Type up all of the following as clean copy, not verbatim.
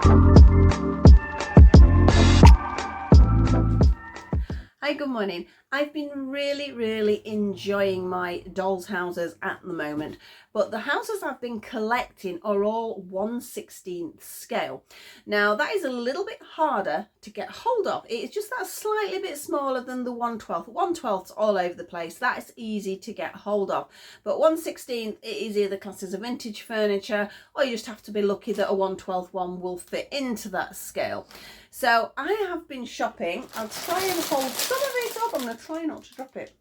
Hi, good morning. I've been really enjoying my dolls houses at the moment, but the houses I've been collecting are all 1/16 scale. Now that is a little bit harder to get hold of. It's just that slightly bit smaller than the 1/12. 1/12's all over the place. That is easy to get hold of, but 1/16 it is either classed as a vintage furniture, or you just have to be lucky that a 1/12 one will fit into that scale. So I have been shopping. I'll try and hold some of it up. I'm going to try not to drop it.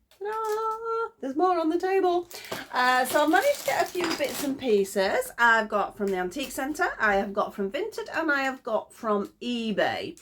There's more on the table. So I've managed to get a few bits and pieces. I've got from the antique centre, I have got from Vinted, and I have got from eBay.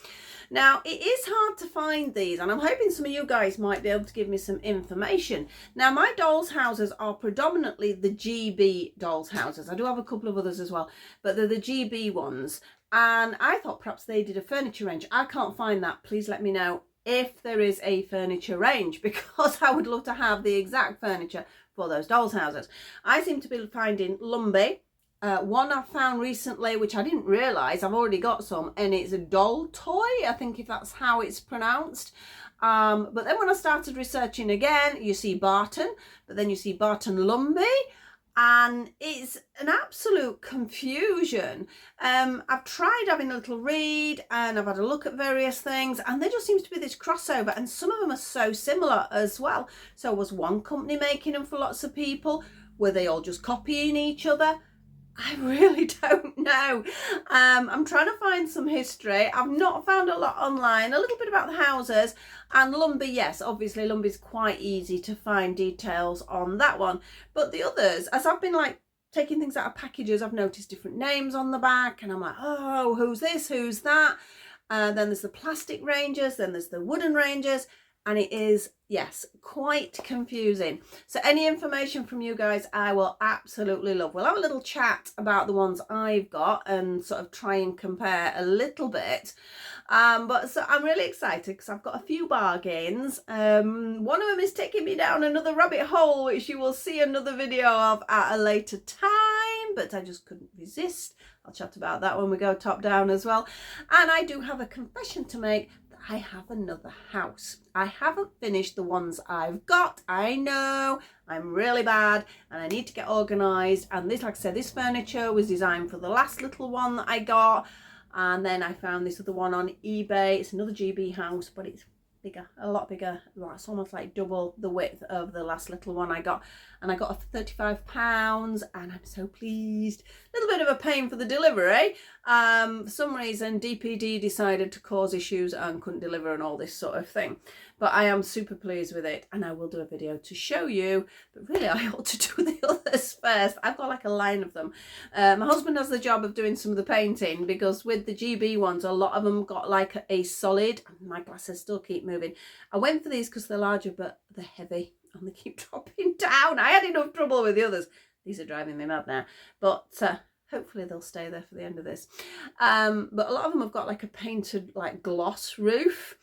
Now, it is hard to find these, and I'm hoping some of you guys might be able to give me some information. Now, my dolls houses are predominantly the GB dolls houses. I do have a couple of others as well, but they're the GB ones. And I thought perhaps they did a furniture range. I can't find that. Please let me know if there is a furniture range, because I would love to have the exact furniture for those dolls houses. I seem to be finding Lundby. One I found recently, which I didn't realise, I've already got some, and it's a doll-toi, I think, if that's how it's pronounced. But then when I started researching again, you see Barton, but then you see Barton Lundby, and it's an absolute confusion. I've tried having a little read, and I've had a look at various things, and there just seems to be this crossover, and some of them are so similar as well. So was one company making them for lots of people? Were they all just copying each other? I really don't know. I'm trying to find some history. I've not found a lot online. A little bit about the houses, and Lundby, yes, obviously Lundby's quite easy to find details on that one. But the others, as I've been like taking things out of packages, I've noticed different names on the back, and I'm like, oh, who's this, who's that? Then there's the plastic ranges, then there's the wooden ranges, and it is, yes, quite confusing. So any information from you guys, I will absolutely love. We'll have a little chat about the ones I've got and sort of try and compare a little bit. But so I'm really excited because I've got a few bargains. One of them is taking me down another rabbit hole, which you will see another video of at a later time, but I just couldn't resist. I'll chat about that when we go top down as well. And I do have a confession to make. I have another house. I haven't finished the ones I've got. I know I'm really bad and I need to get organised. And this, like I said, this furniture was designed for the last little one that I got. And then I found this other one on eBay. It's another GB house, but it's bigger, a lot bigger. It's almost like double the width of the last little one I got, and I got it for £35, and I'm so pleased. A little bit of a pain for the delivery. For some reason DPD decided to cause issues and couldn't deliver and all this sort of thing, but I am super pleased with it, and I will do a video to show you. But really I ought to do the others first. I've got like a line of them. My husband has the job of doing some of the painting, because with the GB ones a lot of them got like a solid. My glasses still keep moving. I went for these because they're larger, but they're heavy and they keep dropping down. I had enough trouble with the others. These are driving me mad now, but hopefully they'll stay there for the end of this. But a lot of them have got like a painted like gloss roof.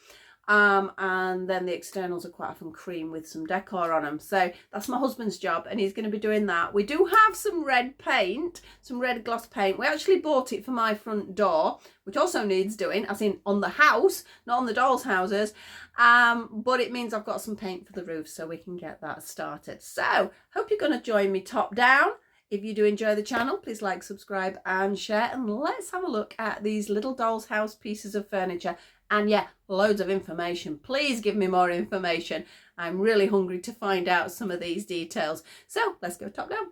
And then the externals are quite often cream with some decor on them. So that's my husband's job, and he's going to be doing that. We do have some red paint, some red gloss paint. We actually bought it for my front door, which also needs doing, as in on the house, not on the dolls' houses. But it means I've got some paint for the roof, so we can get that started. So hope you're going to join me top down. If you do enjoy the channel, please like, subscribe and share, and let's have a look at these little doll's house pieces of furniture. And yeah, loads of information. Please give me more information. I'm really hungry to find out some of these details. So let's go top down.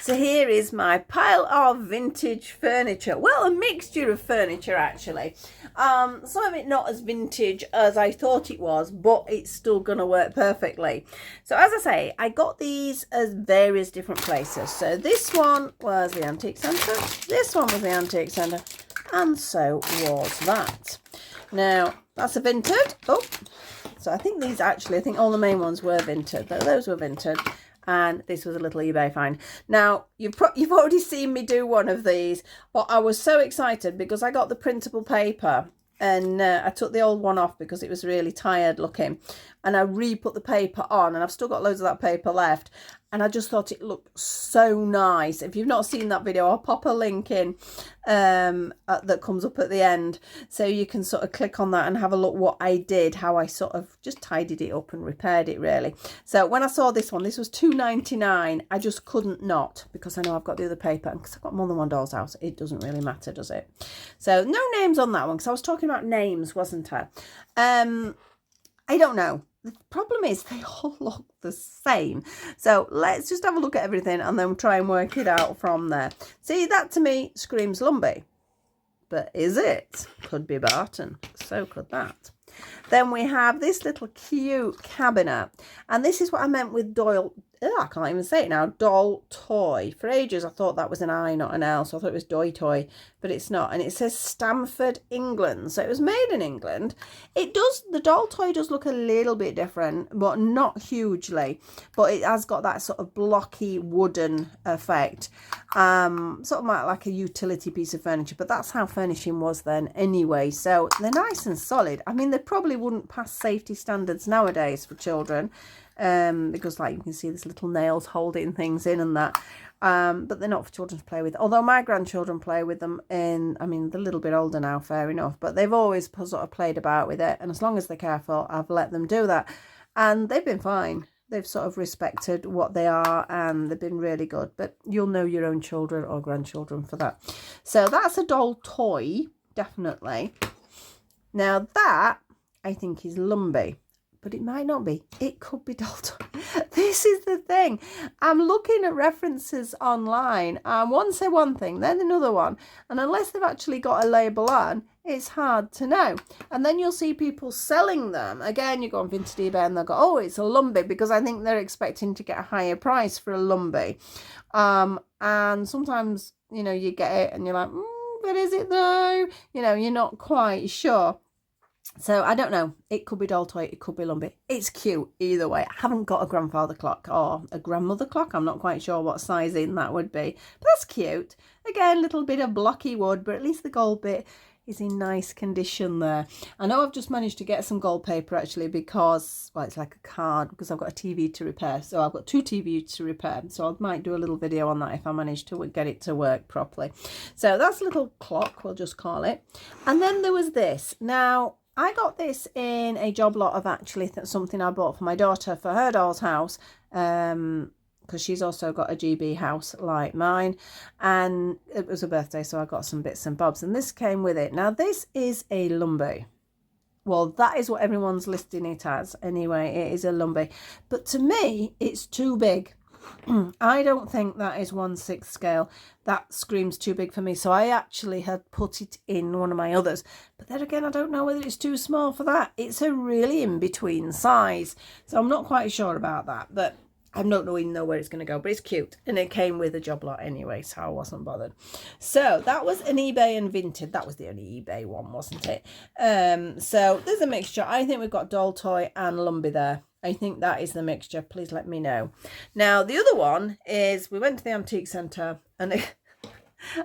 So here is my pile of vintage furniture. Well, a mixture of furniture actually. Some of it not as vintage as I thought it was, but it's still going to work perfectly. So as I say, I got these as various different places. So this one was the antique centre, this one was the antique centre, and so was that. Now, that's a Vinted. Oh, so I think these actually, I think all the main ones were Vinted. Those were Vinted. And this was a little eBay find. Now, you've already seen me do one of these, but I was so excited because I got the printable paper, and I took the old one off because it was really tired looking, and I re-put the paper on, and I've still got loads of that paper left. and I just thought it looked so nice. If you've not seen that video, I'll pop a link in that comes up at the end, so you can sort of click on that and have a look what I did, how I sort of just tidied it up and repaired it really. So when I saw this one, this was $2.99. I just couldn't not, because I know I've got the other paper, and because I've got more than one doll's house, it doesn't really matter, does it? So no names on that one, because I was talking about names, wasn't I? I don't know. The problem is they all look the same. So let's just have a look at everything and then try and work it out from there. See, that to me screams Lundby. But is it? Could be Barton. So could that. Then we have this little cute cabinet. And this is what I meant with I can't even say it now. Doll-toi. For ages I thought that was an I, not an L. So I thought it was doy-toi. But it's not. And it says Stamford, England. So it was made in England. It does, the doll-toi does look a little bit different, but not hugely. But it has got that sort of blocky wooden effect. Sort of like a utility piece of furniture. But that's how furnishing was then anyway. So they're nice and solid. I mean, they probably wouldn't pass safety standards nowadays for children. Because like you can see there's little nails holding things in and that, but they're not for children to play with, although my grandchildren play with them. I mean, they're a little bit older now, fair enough, but they've always sort of played about with it, and as long as they're careful, I've let them do that, and they've been fine. They've sort of respected what they are, and they've been really good. But you'll know your own children or grandchildren for that. So that's a doll-toi, definitely. Now that I think is Lundby. But it might not be. It could be doll-toi. This is the thing. I'm looking at references online, and one say one thing, then another one. And unless they've actually got a label on, it's hard to know. And then you'll see people selling them. Again, you go on Vinted eBay and they'll go, oh, it's a Lundby, because I think they're expecting to get a higher price for a Lundby. And sometimes, you know, you get it and you're like, but is it though? You know, you're not quite sure. So I don't know. It could be doll-toi, it could be Lundby. It's cute either way. I haven't got a grandfather clock or a grandmother clock. I'm not quite sure what sizing that would be. But that's cute. Again, a little bit of blocky wood, but at least the gold bit is in nice condition there. I know I've just managed to get some gold paper actually, because, well, it's like a card, because I've got a TV to repair. So I've got 2 TVs to repair. So I might do a little video on that if I manage to get it to work properly. So that's a little clock, we'll just call it. And then there was this. Now, I got this in a job lot of actually something I bought for my daughter for her doll's house, because she's also got a GB house like mine, and it was a birthday, so I got some bits and bobs, and this came with it. Now this is a Lundby. Well, that is what everyone's listing it as anyway. It is a Lundby, but to me it's too big. I don't think that is 1/6 scale. That screams too big for me. So I actually had put it in one of my others. But then again, I don't know whether it's too small for that. It's a really in-between size. So I'm not quite sure about that. But I don't even know where it's going to go. But it's cute. And it came with a job lot anyway, so I wasn't bothered. So that was an eBay and Vinted. That was the only eBay one, wasn't it? So there's a mixture. I think we've got doll-toi and Lundby there. I think that is the mixture. Please let me know. Now, the other one is, we went to the antique centre, and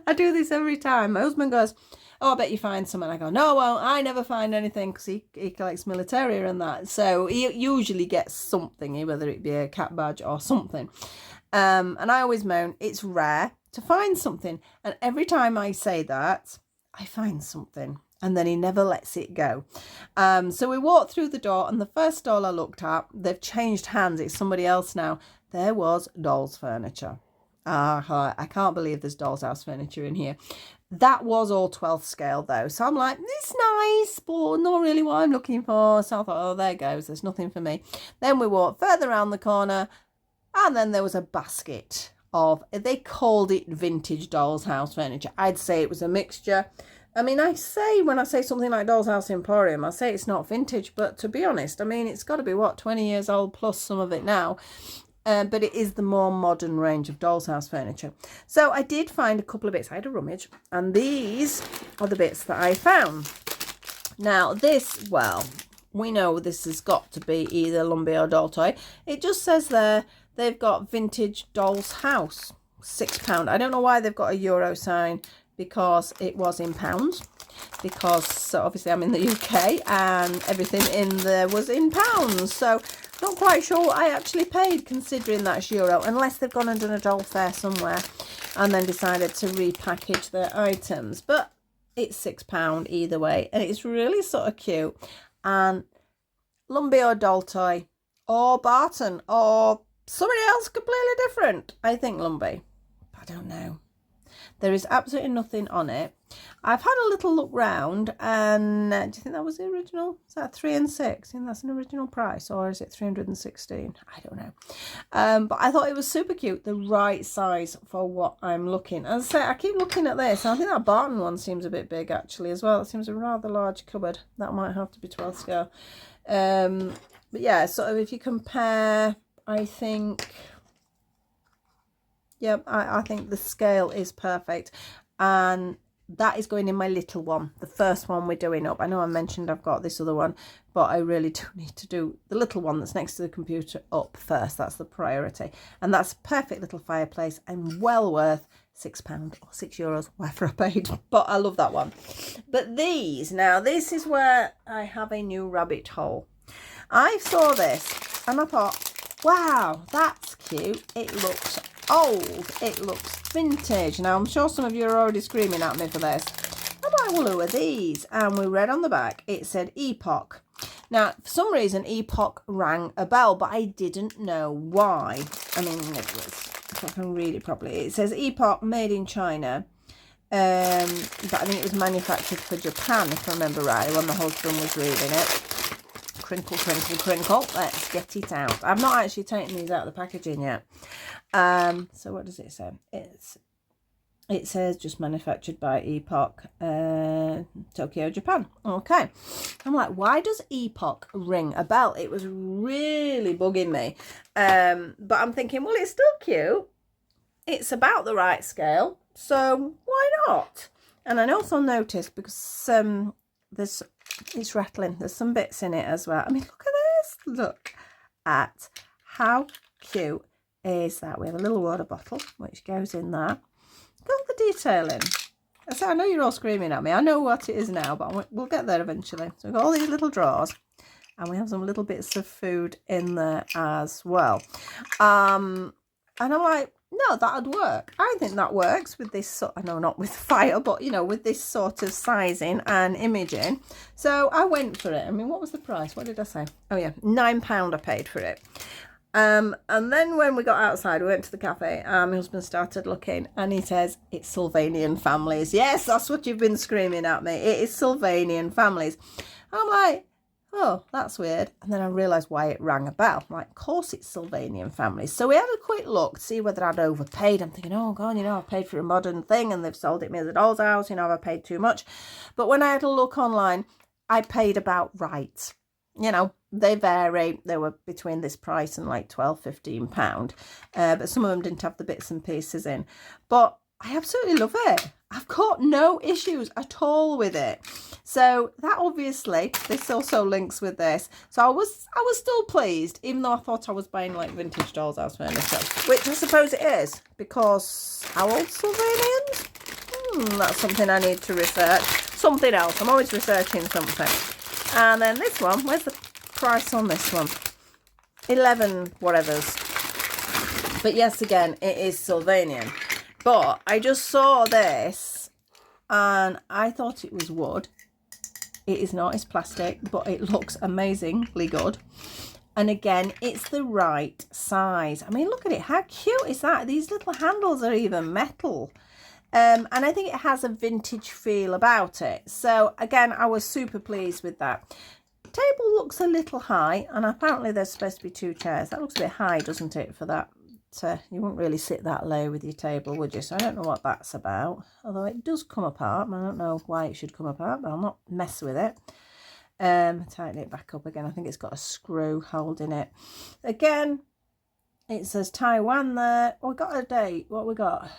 I do this every time. My husband goes, oh, I bet you find something. I go, no, well, I never find anything, because he collects militaria and that. So he usually gets something, whether it be a cat badge or something. And I always moan, it's rare to find something. And every time I say that, I find something. And then he never lets it go. So we walked through the door, and the first stall I looked at, they've changed hands. It's somebody else now. There was dolls furniture. I can't believe there's doll's house furniture in here. That was all 12th scale though. So I'm like, it's nice, but not really what I'm looking for. So I thought, oh, there goes. There's nothing for me. Then we walked further around the corner, and then there was a basket of, they called it vintage doll's house furniture. I'd say it was a mixture. I mean, when I say something like Doll's House Emporium, I say it's not vintage, but to be honest, I mean, it's got to be, what, 20 years old plus some of it now. But it is the more modern range of Doll's House furniture. So I did find a couple of bits. I had a rummage, and these are the bits that I found. Now this, well, we know this has got to be either Lundby or doll-toi. It just says there they've got vintage Doll's House, £6. I don't know why they've got a euro sign, because it was in pounds, because so obviously I'm in the UK and everything in there was in pounds. So Not quite sure what I actually paid considering that's euro, unless they've gone and done a doll fair somewhere and then decided to repackage their items. But it's £6 either way, and it's really sort of cute. And Lundby or doll-toi or Barton or somebody else completely different. I think Lundby. I don't know. There is absolutely nothing on it. I've had a little look round, and do you think that was the original? Is that 3 and 6? I think that's an original price, or is it 316? I don't know. But I thought it was super cute, the right size for what I'm looking. As I say, I keep looking at this, and I think that Barton one seems a bit big actually as well. It seems a rather large cupboard. That might have to be 12 scale. But yeah, sort of if you compare, I think, yep, I think the scale is perfect. And that is going in my little one, the first one we're doing up. I know I mentioned I've got this other one, but I really do need to do the little one that's next to the computer up first. That's the priority. And that's a perfect little fireplace and well worth £6 or €6, whatever I paid. But I love that one. But these, now this is where I have a new rabbit hole. I saw this and I thought, wow, that's cute. It looks old. It looks vintage. Now, I'm sure some of you are already screaming at me for this. I'm like, well, who are these? And we read on the back, it said Epoch. Now, for some reason, Epoch rang a bell, but I didn't know why. I mean, it was, if I can read it properly, it says Epoch made in China. But I think it was manufactured for Japan, if I remember right, when my husband was reading it. Crinkle, crinkle, crinkle. Let's get it out. I've not actually taken these out of the packaging yet. So what does it say? It says just manufactured by Epoch, Tokyo, Japan. Okay. I'm like, why does Epoch ring a bell? It was really bugging me. But I'm thinking, well, it's still cute. It's about the right scale. So why not? And I also noticed, because it's rattling, there's some bits in it as well. I mean, look at this. Look at how cute is that. We have a little water bottle which goes in there. Look at the detailing. I know you're all screaming at me. I know what it is now, but we'll get there eventually. So we've got all these little drawers, and we have some little bits of food in there as well. And I'm like, no, that'd work. I think that works with this sort, I know not with fire, but you know, with this sort of sizing and imaging. So I went for it. I mean, what was the price? What did I say? Oh yeah, £9 I paid for it. And then when we got outside, we went to the cafe, and my husband started looking, and he says, it's Sylvanian families. Yes, that's what you've been screaming at me. It is Sylvanian families. I'm like, oh, that's weird. And then I realised why it rang a bell. I'm like, of course it's Sylvanian families. So we had a quick look to see whether I'd overpaid. I'm thinking, oh God, you know, I've paid for a modern thing and they've sold it me as a doll's house. You know, I paid too much. But when I had a look online, I paid about right. You know, they vary. They were between this price and like £12–15. But some of them didn't have the bits and pieces in. But I absolutely love it. I've got no issues at all with it. So that obviously, this also links with this. So I was still pleased, even though I thought I was buying like vintage doll's house furniture, which I suppose it is, because how old Sylvanians? That's something I need to research. Something else. I'm always researching something. And then this one, where's the price on this one? 11 whatevers. But yes, again, it is Sylvanian. But I just saw this and I thought it was wood. It is not, it's plastic, but it looks amazingly good. And again, it's the right size. I mean, look at it. How cute is that? These little handles are even metal. And I think it has a vintage feel about it. So again, I was super pleased with that. Table looks a little high, and apparently there's supposed to be 2 chairs. That looks a bit high, doesn't it, for that? You wouldn't really sit that low with your table, would you? So I don't know what that's about. Although it does come apart. I don't know why it should come apart, but I'll not mess with it. Tighten it back up again. I think it's got a screw holding it. Again, it says Taiwan there. Oh, we got a date. What we got?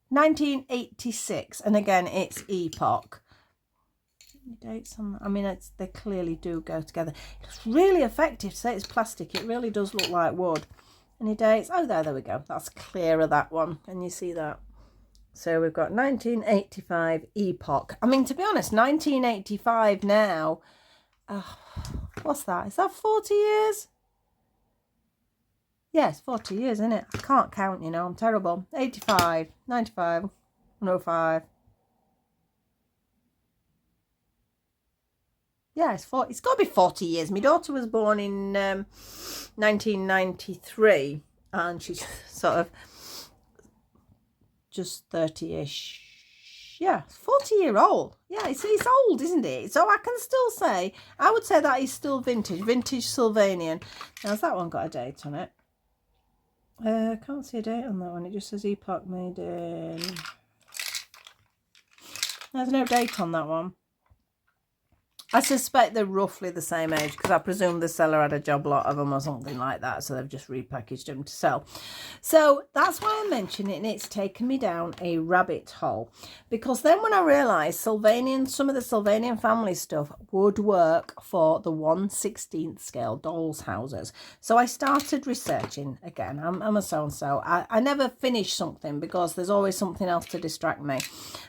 1986, and again it's Epoch. Any dates on that? I mean, they clearly do go together. It's really effective to say it's plastic. It really does look like wood. Any dates? Oh, there we go. That's clearer, that one. Can you see that? So we've got 1985 Epoch. I mean, to be honest, 1985 now, what's that? Is that 40 years? Yes, 40 years, isn't it? I can't count, you know. I'm terrible. 85, 95, 105. Yeah, it's got to be 40 years. My daughter was born in 1993, and she's sort of just 30-ish. Yeah, 40-year-old. Yeah, it's old, isn't it? So I can still say, I would say that is still vintage Sylvanian. Now, has that one got a date on it? I can't see a date on that one. It just says epoch made in. There's no date on that one. I suspect they're roughly the same age, because I presume the seller had a job lot of them or something like that, so they've just repackaged them to sell. So that's why I'm mentioning it, and it's taken me down a rabbit hole, because then when I realised some of the Sylvanian family stuff would work for the 1/16 scale dolls houses. So I started researching again. I'm a so-and-so. I never finish something because there's always something else to distract me.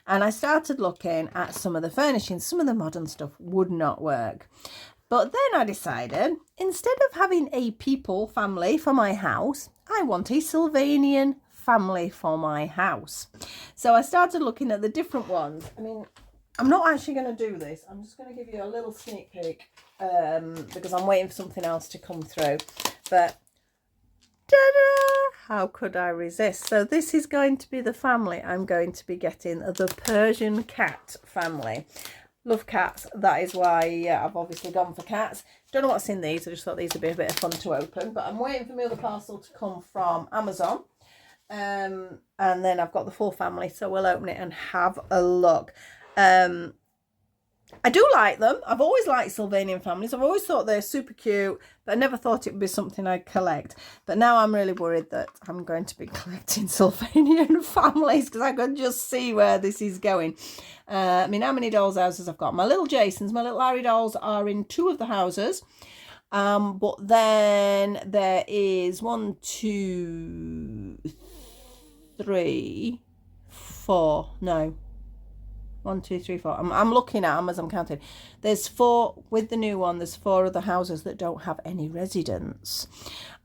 And I started looking at some of the furnishings. Some of the modern stuff would not work. But then I decided, instead of having a people family for my house, I want a Sylvanian family for my house. So I started looking at the different ones. I mean, I'm not actually going to do this. I'm just going to give you a little sneak peek because I'm waiting for something else to come through. But ta-da! How could I resist? So this is going to be the family I'm going to be getting, the Persian cat family. Love cats. That is why I've obviously gone for cats. Don't know what's in these. I just thought these would be a bit of fun to open. But I'm waiting for my other parcel to come from Amazon. And then I've got the full family. So we'll open it and have a look. I do like them. I've always liked Sylvanian families. I've always thought they're super cute, but I never thought it would be something I'd collect. But now I'm really worried that I'm going to be collecting Sylvanian families, because I can just see where this is going. I mean, how many dolls houses I've got? My little Jasons, my little Harry dolls are in 2 of the houses. But then there is 1, 2, 3, 4. No. 1, 2, 3, 4. I'm looking at them as I'm counting. There's 4 with the new one. There's 4 other houses that don't have any residents.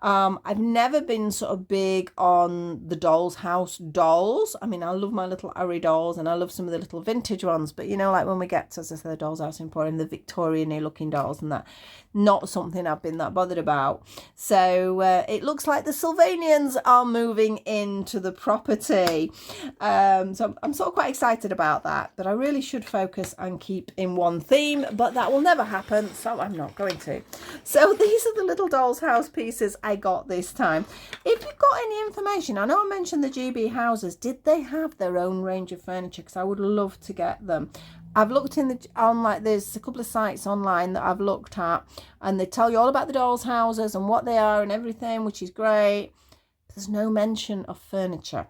I've never been sort of big on the doll's house dolls. I mean, I love my little Harry dolls, and I love some of the little vintage ones. But you know, like when we get to, as I say, the doll's house emporium, the Victorian-y looking dolls and that, not something I've been that bothered about. So it looks like the Sylvanians are moving into the property. So I'm sort of quite excited about that. But I really should focus and keep in one theme, but that will never happen, so I'm not going to. So these are the little doll's house pieces I got this time. If you've got any information, I know I mentioned the GB houses, did they have their own range of furniture? Because I would love to get them. I've looked there's a couple of sites online that I've looked at, and they tell you all about the dolls houses and what they are and everything, which is great. There's no mention of furniture.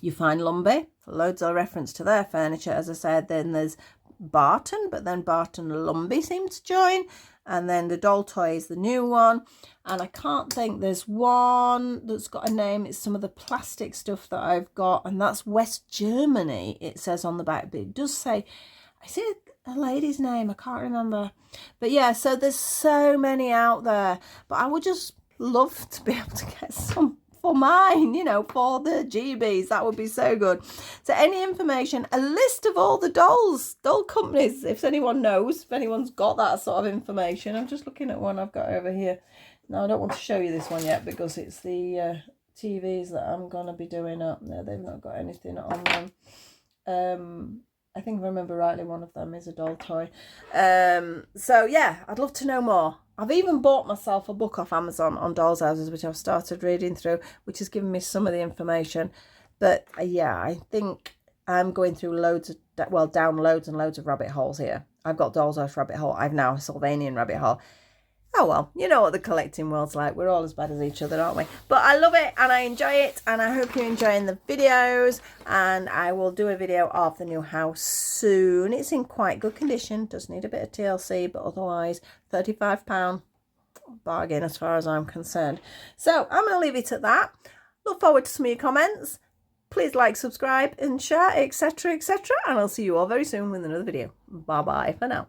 You find Lundby, loads of reference to their furniture, as I said. Then there's Barton, but then Barton and Lundby seem to join. And then the doll-toi is the new one. And I can't think, there's one that's got a name. It's some of the plastic stuff that I've got, and that's West Germany, it says on the back. But it does say, I see a lady's name, I can't remember. But yeah, so there's so many out there. But I would just love to be able to get some for mine, you know, for the GBs. That would be so good. So any information, a list of all the doll companies, if anyone knows, if anyone's got that sort of information. I'm just looking at one I've got over here. No, I don't want to show you this one yet, because it's the TVs that I'm going to be doing up. No, they've not got anything on them. I think if I remember rightly, one of them is a doll-toi. So yeah, I'd love to know more. I've even bought myself a book off Amazon on dolls houses, which I've started reading through, which has given me some of the information. But yeah, I think I'm going through down loads and loads of rabbit holes here. I've got dolls house rabbit hole. I've now a Sylvanian rabbit hole. Oh well, you know what the collecting world's like. We're all as bad as each other, aren't we? But I love it and I enjoy it, and I hope you're enjoying the videos, and I will do a video of the new house soon. It's in quite good condition, does need a bit of TLC, but otherwise £35 bargain as far as I'm concerned. So I'm going to leave it at that. Look forward to some of your comments. Please like, subscribe and share, etc, etc, and I'll see you all very soon with another video. Bye bye for now.